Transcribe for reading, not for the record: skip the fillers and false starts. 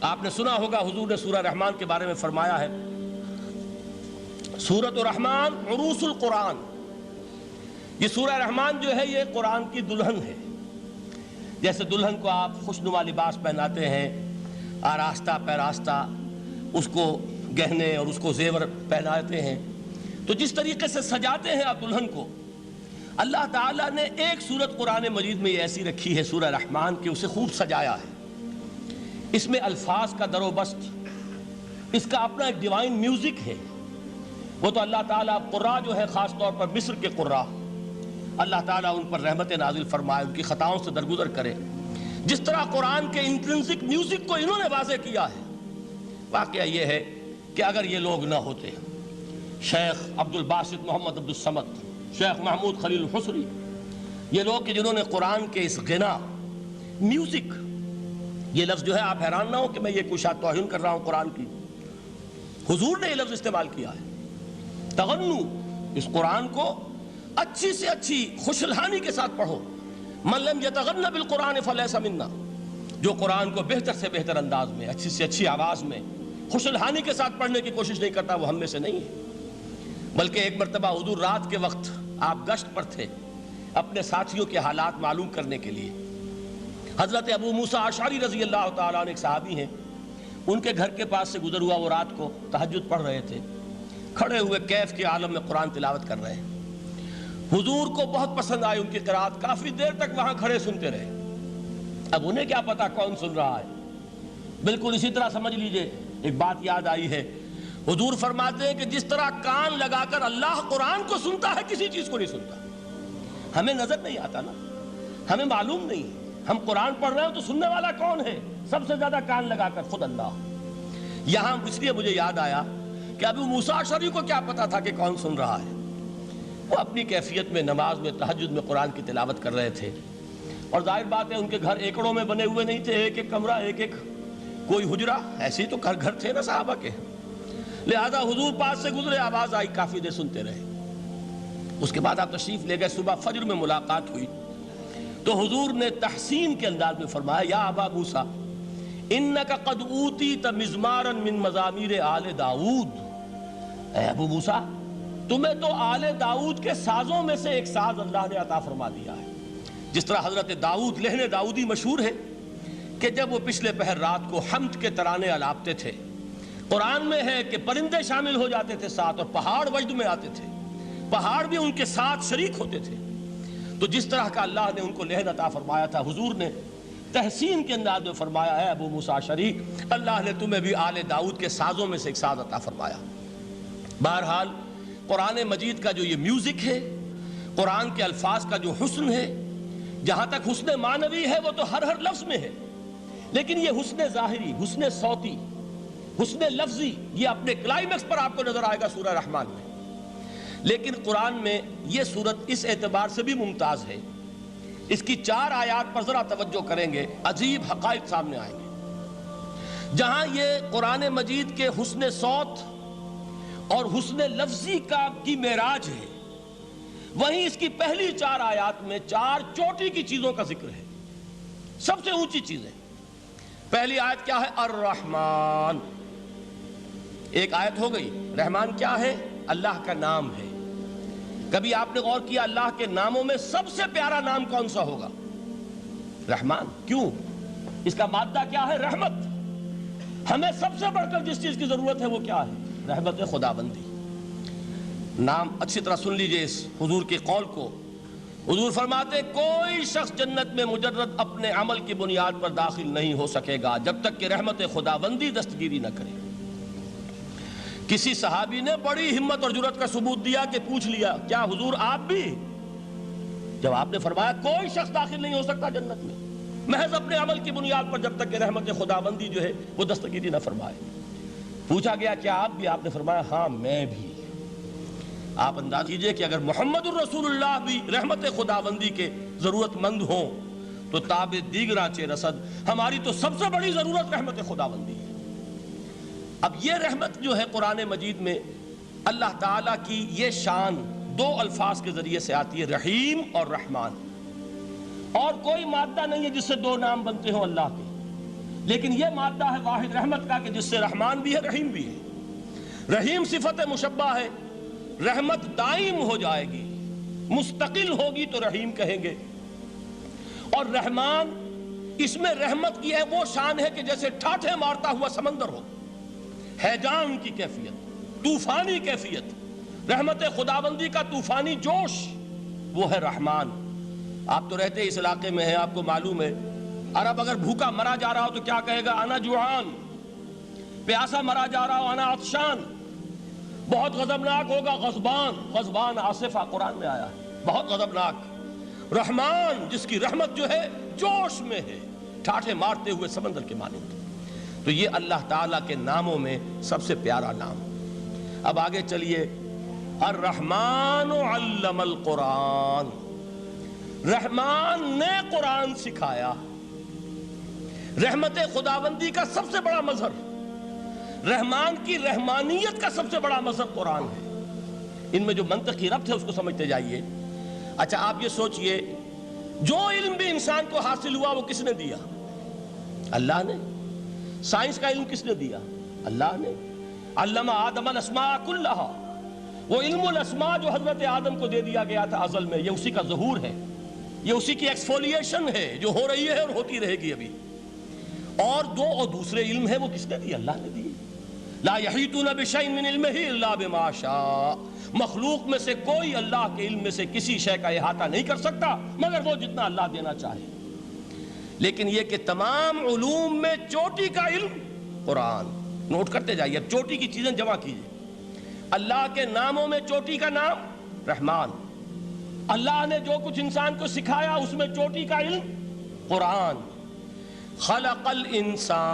آپ نے سنا ہوگا حضور نے سورہ رحمان کے بارے میں فرمایا ہے، سورۃ الرحمن عروس القرآن، یہ سورہ رحمان جو ہے یہ قرآن کی دلہن ہے۔ جیسے دلہن کو آپ خوشنما لباس پہناتے ہیں، آراستہ پیراستہ اس کو گہنے اور اس کو زیور پہناتے ہیں، تو جس طریقے سے سجاتے ہیں آپ دلہن کو، اللہ تعالیٰ نے ایک سورت قرآن مجید میں یہ ایسی رکھی ہے سورہ رحمان کہ اسے خوب سجایا ہے۔ اس میں الفاظ کا در و بست، اس کا اپنا ایک ڈیوائن میوزک ہے۔ وہ تو اللہ تعالیٰ قراء جو ہے خاص طور پر مصر کے قراء، اللہ تعالیٰ ان پر رحمت نازل فرمائے، ان کی خطاؤں سے درگزر کرے۔ جس طرح قرآن کے انٹرنسک میوزک کو انہوں نے واضح کیا ہے، واقعہ یہ ہے کہ اگر یہ لوگ نہ ہوتے، شیخ عبد الباسط محمد عبد الصمد، شیخ محمود خلیل الحصری، یہ لوگ کہ جنہوں نے قرآن کے اس غنا میوزک، یہ لفظ جو ہے آپ حیران نہ ہو کہ میں یہ کوئی شاید توہین کر رہا ہوں قرآن کی، حضور نے یہ لفظ استعمال کیا ہے، تغنو، اس قرآن کو اچھی سے اچھی خوشلہانی کے ساتھ پڑھو۔ من لم یتغن بالقرآن فلیس منا، جو قرآن کو بہتر سے بہتر انداز میں، اچھی سے اچھی آواز میں، خوشلہانی کے ساتھ پڑھنے کی کوشش نہیں کرتا، وہ ہم میں سے نہیں ہے۔ بلکہ ایک مرتبہ حضور رات کے وقت آپ گشت پر تھے اپنے ساتھیوں کے حالات معلوم کرنے کے لیے۔ حضرت ابو موسیٰ اشعری رضی اللہ تعالیٰ عنہ ایک صحابی ہیں، ان کے گھر کے پاس سے گزر ہوا، وہ رات کو تہجد پڑھ رہے تھے، کھڑے ہوئے کیف کے عالم میں قرآن تلاوت کر رہے ہیں۔ حضور کو بہت پسند آئی ان کی قرات، کافی دیر تک وہاں کھڑے سنتے رہے۔ اب انہیں کیا پتا کون سن رہا ہے، بالکل اسی طرح سمجھ لیجئے ایک بات یاد آئی ہے، حضور فرماتے ہیں کہ جس طرح کان لگا کر اللہ قرآن کو سنتا ہے کسی چیز کو نہیں سنتا۔ ہمیں نظر نہیں آتا نا، ہمیں معلوم نہیں، ہم قرآن پڑھ رہے ہیں تو سننے والا کون ہے؟ سب سے زیادہ کان لگا کر خود اللہ۔ یہاں اس لیے مجھے یاد آیا کہ ابو موسیٰ اشعری کو کیا پتا تھا کہ کون سن رہا ہے؟ وہ اپنی کیفیت میں نماز میں تہجد میں قرآن کی تلاوت کر رہے تھے، اور ظاہر بات ہے ان کے گھر ایکڑوں میں بنے ہوئے نہیں تھے، ایک ایک کمرہ، ایک ایک کوئی حجرہ، ایسے ہی تو گھر تھے نا صحابہ کے، لہذا حضور پاس سے گزرے، آواز آئی، کافی دیر سنتے رہے۔ اس کے بعد آپ تشریف لے گئے، صبح فجر میں ملاقات ہوئی تو حضور نے تحسین کے انداز میں فرمایا، یا ابا موسیٰ انک قد اوتیت مزمارا من مزامیر آل داؤد، اے ابو موسیٰ تمہیں تو آل داؤد کے سازوں میں سے ایک ساز اللہ نے عطا فرما دیا ہے۔ جس طرح حضرت داؤد، لہن داؤدی مشہور ہے کہ جب وہ پچھلے پہر رات کو حمد کے ترانے الاپتے تھے، قرآن میں ہے کہ پرندے شامل ہو جاتے تھے ساتھ، اور پہاڑ وجد میں آتے تھے، پہاڑ بھی ان کے ساتھ شریک ہوتے تھے۔ تو جس طرح کا اللہ نے ان کو لہن عطا فرمایا تھا، حضور نے تحسین کے انداز میں فرمایا ہے ابو موسیٰ اشعری، اللہ نے تمہیں بھی آل داؤد کے سازوں میں سے ایک ساز عطا فرمایا۔ بہرحال قرآن مجید کا جو یہ میوزک ہے، قرآن کے الفاظ کا جو حسن ہے، جہاں تک حسن معنوی ہے وہ تو ہر لفظ میں ہے، لیکن یہ حسن ظاہری، حسن صوتی، حسن لفظی، یہ اپنے کلائمیکس پر آپ کو نظر آئے گا سورہ رحمان میں۔ لیکن قرآن میں یہ سورت اس اعتبار سے بھی ممتاز ہے، اس کی 4 آیات پر ذرا توجہ کریں گے، عجیب حقائق سامنے آئیں گے۔ جہاں یہ قرآن مجید کے حسن صوت اور حسن لفظی کی معراج ہے، وہیں اس کی پہلی 4 آیات میں 4 چوٹی کی چیزوں کا ذکر ہے، سب سے اونچی چیزیں۔ پہلی آیت کیا ہے؟ الرحمن، ایک آیت ہو گئی۔ رحمان کیا ہے؟ اللہ کا نام ہے۔ کبھی آپ نے غور کیا اللہ کے ناموں میں سب سے پیارا نام کون سا ہوگا؟ رحمان۔ کیوں؟ اس کا مادہ کیا ہے؟ رحمت۔ ہمیں سب سے بڑھ کر جس چیز کی ضرورت ہے وہ کیا ہے؟ رحمت خداوندی۔ نام اچھی طرح سن لیجئے اس حضور کے قول کو۔ حضور فرماتے کوئی شخص جنت میں مجرد اپنے عمل کی بنیاد پر داخل نہیں ہو سکے گا جب تک کہ رحمت خداوندی دستگیری نہ کرے۔ کسی صحابی نے بڑی ہمت اور جرأت کا ثبوت دیا کہ پوچھ لیا، کیا حضور آپ بھی؟ جب آپ نے فرمایا کوئی شخص داخل نہیں ہو سکتا جنت میں محض اپنے عمل کی بنیاد پر جب تک کہ رحمت خداوندی جو ہے وہ دستگیری نہ فرمائے۔ پوچھا گیا کیا آپ بھی؟ آپ نے فرمایا ہاں میں بھی۔ آپ انداز کیجئے کہ اگر محمد الرسول اللہ بھی رحمت خداوندی کے ضرورت مند ہوں تو تاب دیگراں چے رسد، ہماری تو سب سے بڑی ضرورت رحمت خداوندی ہے۔ اب یہ رحمت جو ہے قرآن مجید میں اللہ تعالیٰ کی یہ شان 2 الفاظ کے ذریعے سے آتی ہے، رحیم اور رحمان، اور کوئی مادہ نہیں ہے جس سے 2 نام بنتے ہوں اللہ کے۔ لیکن یہ مادہ ہے واحد رحمت کا کہ جس سے رحمان بھی ہے رحیم بھی ہے۔ رحیم صفت مشبہ ہے، رحمت دائم ہو جائے گی، مستقل ہوگی تو رحیم کہیں گے۔ اور رحمان، اس میں رحمت کی ہے وہ شان ہے کہ جیسے ٹھاٹھے مارتا ہوا سمندر ہو، ہیجان کی کیفیت، طوفانی کیفیت، رحمت خداوندی کا طوفانی جوش، وہ ہے رحمان۔ آپ تو رہتے اس علاقے میں ہیں، آپ کو معلوم ہے عرب اگر بھوکا مرا جا رہا ہو تو کیا کہے گا؟ انا جوعان۔ پیاسا مرا جا رہا ہو انا عطشان۔ بہت غضبناک ہوگا غضبان، غضبان آصفہ قرآن میں آیا ہے، بہت غضبناک۔ رحمان جس کی رحمت جو ہے جوش میں ہے، ٹھاٹھے مارتے ہوئے سمندر کے مانند۔ تو یہ اللہ تعالیٰ کے ناموں میں سب سے پیارا نام۔ اب آگے چلیے، الرحمن علم القرآن، رحمان نے قرآن سکھایا۔ رحمت خداوندی کا سب سے بڑا مظہر، رحمان کی رحمانیت کا سب سے بڑا مظہر قرآن ہے۔ ان میں جو منطقی ربط ہے اس کو سمجھتے جائیے۔ اچھا آپ یہ سوچئے، جو علم بھی انسان کو حاصل ہوا وہ کس نے دیا؟ اللہ نے۔ سائنس کا علم کس نے دیا؟ اللہ نے۔ علم آدم الاسماء کلہا، وہ علم الاسماء جو حضرت آدم کو دے دیا گیا تھا ازل میں، یہ اسی کا ظہور ہے، یہ اسی کی ایکسفولیشن ہے جو ہو رہی ہے اور ہوتی رہے گی ابھی۔ اور دوسرے علم ہے وہ کس نے دی؟ اللہ نے دی۔ لا یحیطون بشیء من علمہ الا بما شاء، مخلوق میں سے کوئی اللہ کے علم میں سے کسی شے کا احاطہ نہیں کر سکتا مگر وہ جتنا اللہ دینا چاہے۔ لیکن یہ کہ تمام علوم میں چوٹی کا علم قرآن، نوٹ کرتے جائیے، اب چوٹی کی چیزیں جمع کیجئے۔ اللہ کے ناموں میں چوٹی کا نام رحمان، اللہ نے جو کچھ انسان کو سکھایا اس میں چوٹی کا علم قرآن۔ خلق الانسان